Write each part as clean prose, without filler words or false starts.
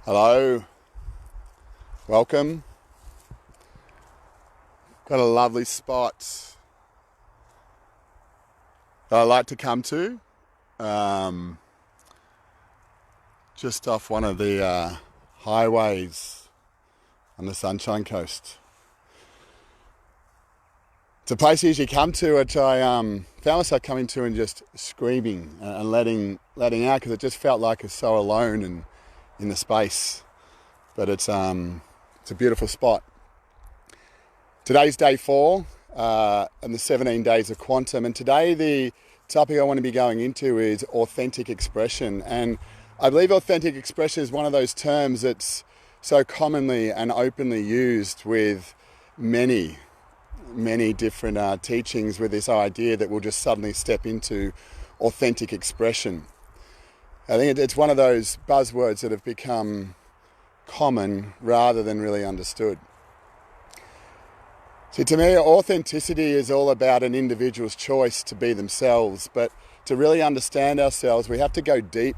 Hello, welcome. Got a lovely spot that I like to come to, just off one of the highways on the Sunshine Coast. It's a place I usually come to, which I found myself coming to and just screaming and letting out, because it just felt like it's so alone and in the space. But it's a beautiful spot. Today's day 4 and the 17 days of quantum, and today the topic I want to be going into is authentic expression. And I believe authentic expression is one of those terms that's so commonly and openly used with many different teachings, with this idea that we'll just suddenly step into authentic expression. I think it's one of those buzzwords that have become common rather than really understood. See, to me, authenticity is all about an individual's choice to be themselves, but to really understand ourselves, we have to go deep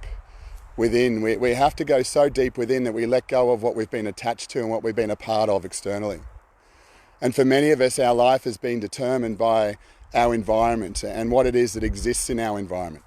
within. We have to go so deep within that we let go of what we've been attached to and what we've been a part of externally. And for many of us, our life has been determined by our environment and what it is that exists in our environment.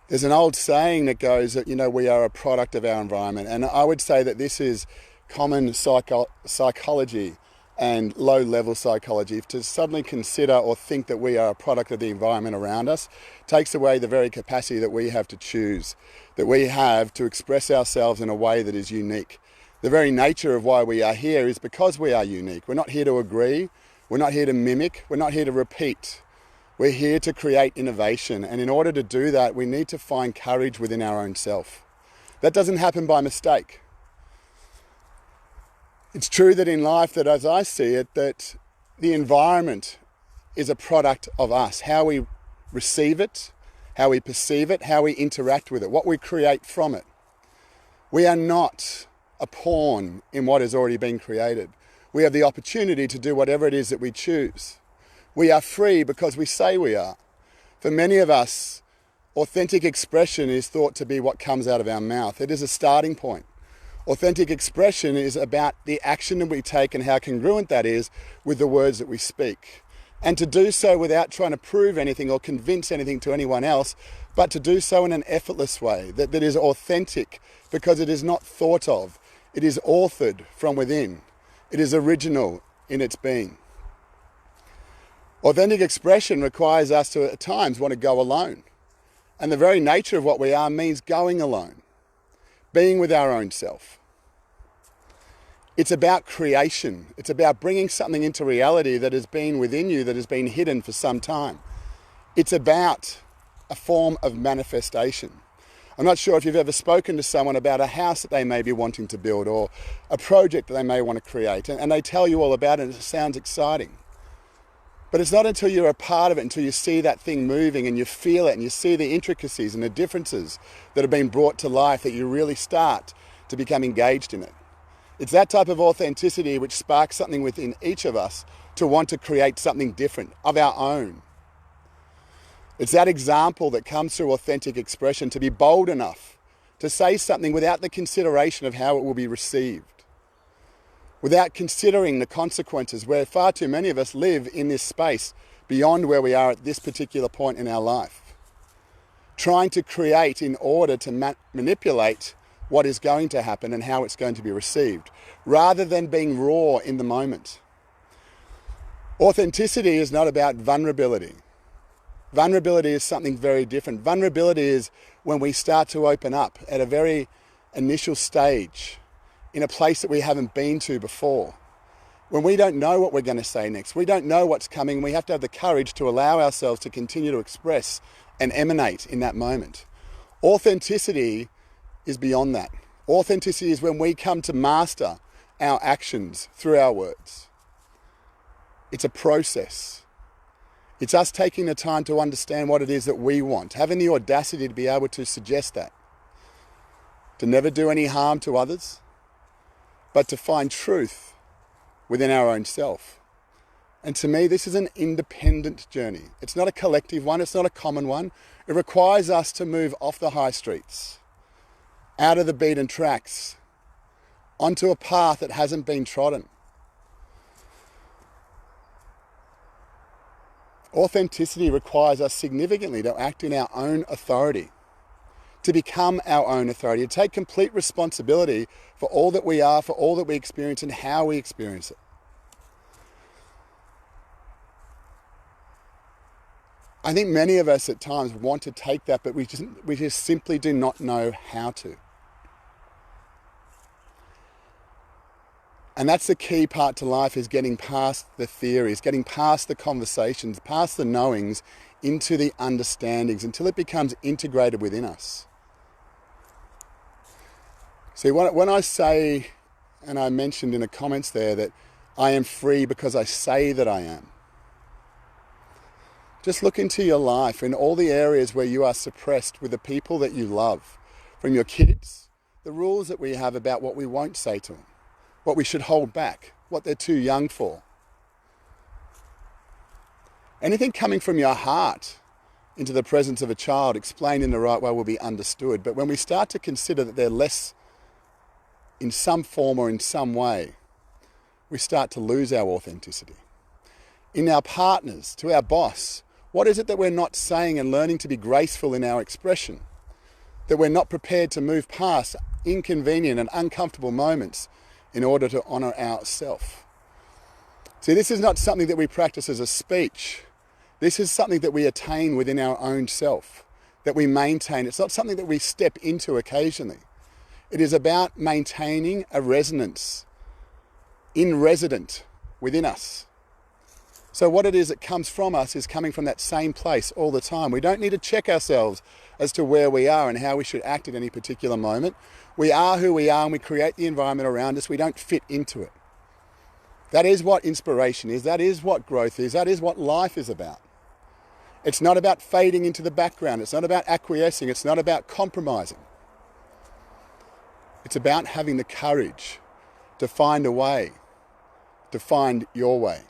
There's an old saying that goes that, we are a product of our environment. And I would say that this is common psychology and low-level psychology. To suddenly consider or think that we are a product of the environment around us takes away the very capacity that we have to choose, that we have to express ourselves in a way that is unique. The very nature of why we are here is because we are unique. We're not here to agree. We're not here to mimic. We're not here to repeat. We're here to create innovation. And in order to do that, we need to find courage within our own self. That doesn't happen by mistake. It's true that in life, that as I see it, that the environment is a product of us, how we receive it, how we perceive it, how we interact with it, what we create from it. We are not a pawn in what has already been created. We have the opportunity to do whatever it is that we choose. We are free because we say we are. For many of us, authentic expression is thought to be what comes out of our mouth. It is a starting point. Authentic expression is about the action that we take and how congruent that is with the words that we speak. And to do so without trying to prove anything or convince anything to anyone else, but to do so in an effortless way that is authentic, because it is not thought of. It is authored from within. It is original in its being. Authentic expression requires us to, at times, want to go alone. And the very nature of what we are means going alone, being with our own self. It's about creation. It's about bringing something into reality that has been within you, that has been hidden for some time. It's about a form of manifestation. I'm not sure if you've ever spoken to someone about a house that they may be wanting to build, or a project that they may want to create, and they tell you all about it and it sounds exciting. But it's not until you're a part of it, until you see that thing moving and you feel it and you see the intricacies and the differences that have been brought to life, that you really start to become engaged in it. It's that type of authenticity which sparks something within each of us to want to create something different of our own. It's that example that comes through authentic expression, to be bold enough to say something without the consideration of how it will be received, without considering the consequences, where far too many of us live in this space beyond where we are at this particular point in our life, trying to create in order to manipulate what is going to happen and how it's going to be received, rather than being raw in the moment. Authenticity is not about vulnerability. Vulnerability is something very different. Vulnerability is when we start to open up at a very initial stage, in a place that we haven't been to before. When we don't know what we're going to say next, we don't know what's coming, we have to have the courage to allow ourselves to continue to express and emanate in that moment. Authenticity is beyond that. Authenticity is when we come to master our actions through our words. It's a process. It's us taking the time to understand what it is that we want, having the audacity to be able to suggest that, to never do any harm to others, but to find truth within our own self. And to me, this is an independent journey. It's not a collective one. It's not a common one. It requires us to move off the high streets, out of the beaten tracks, onto a path that hasn't been trodden. Authenticity requires us significantly to act in our own authority, to become our own authority, to take complete responsibility for all that we are, for all that we experience and how we experience it. I think many of us at times want to take that, but we just simply do not know how to. And that's the key part to life, is getting past the theories, getting past the conversations, past the knowings, into the understandings, until it becomes integrated within us. See, when I say, and I mentioned in the comments there, that I am free because I say that I am. Just look into your life in all the areas where you are suppressed with the people that you love. From your kids, the rules that we have about what we won't say to them, what we should hold back, what they're too young for. Anything coming from your heart into the presence of a child, explained in the right way, will be understood. But when we start to consider that they're less in some form or in some way, we start to lose our authenticity. In our partners, to our boss, what is it that we're not saying and learning to be graceful in our expression? That we're not prepared to move past inconvenient and uncomfortable moments in order to honour ourself. See, this is not something that we practice as a speech. This is something that we attain within our own self, that we maintain. It's not something that we step into occasionally. It is about maintaining a resonance in resident within us. So what it is that comes from us is coming from that same place all the time. We don't need to check ourselves as to where we are and how we should act at any particular moment. We are who we are, and we create the environment around us. We don't fit into it. That is what inspiration is. That is what growth is. That is what life is about. It's not about fading into the background. It's not about acquiescing. It's not about compromising. It's about having the courage to find a way, to find your way.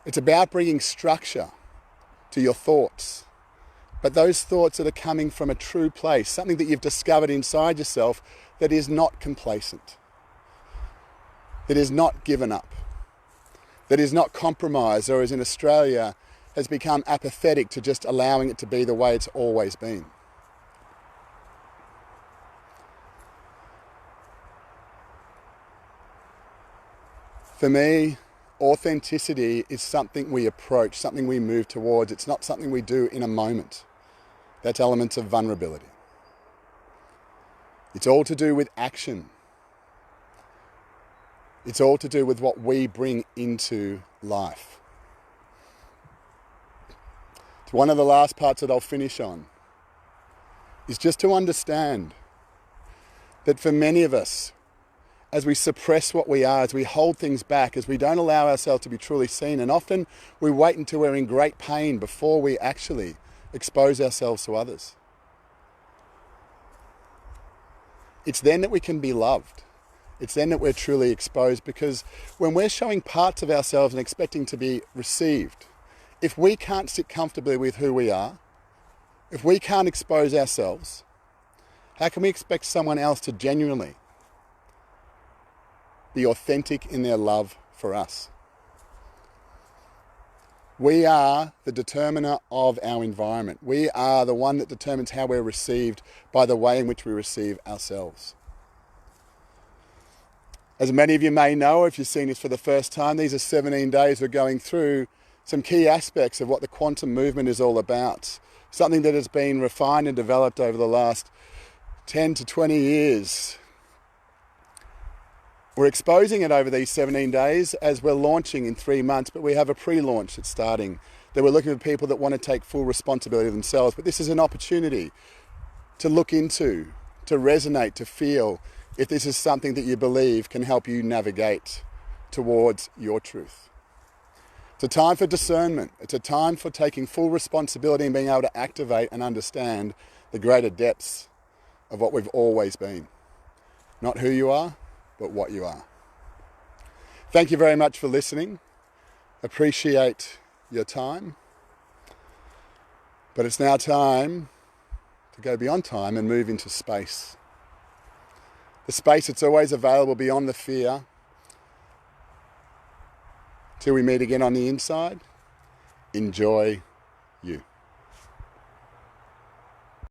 It's about bringing structure to your thoughts, but those thoughts that are coming from a true place, something that you've discovered inside yourself that is not complacent, that is not given up, that is not compromised, or as in Australia, has become apathetic to just allowing it to be the way it's always been. For me, authenticity is something we approach, something we move towards. It's not something we do in a moment. That's elements of vulnerability. It's all to do with action. It's all to do with what we bring into life. It's one of the last parts that I'll finish on, is just to understand that for many of us, as we suppress what we are, as we hold things back, as we don't allow ourselves to be truly seen, and often we wait until we're in great pain before we actually expose ourselves to others. It's then that we can be loved. It's then that we're truly exposed, because when we're showing parts of ourselves and expecting to be received, if we can't sit comfortably with who we are, if we can't expose ourselves, how can we expect someone else to genuinely be authentic in their love for us? We are the determiner of our environment. We are the one that determines how we're received by the way in which we receive ourselves. As many of you may know, if you've seen this for the first time, these are 17 days we're going through some key aspects of what the quantum movement is all about. Something that has been refined and developed over the last 10 to 20 years. We're exposing it over these 17 days as we're launching in 3 months, but we have a pre-launch that's starting, that we're looking for people that want to take full responsibility of themselves. But this is an opportunity to look into, to resonate, to feel if this is something that you believe can help you navigate towards your truth. It's a time for discernment. It's a time for taking full responsibility and being able to activate and understand the greater depths of what we've always been. Not who you are, but what you are. Thank you very much for listening. appreciate your time. But it's now time to go beyond time and move into space. The space that's always available beyond the fear. Till we meet again on the inside, enjoy you.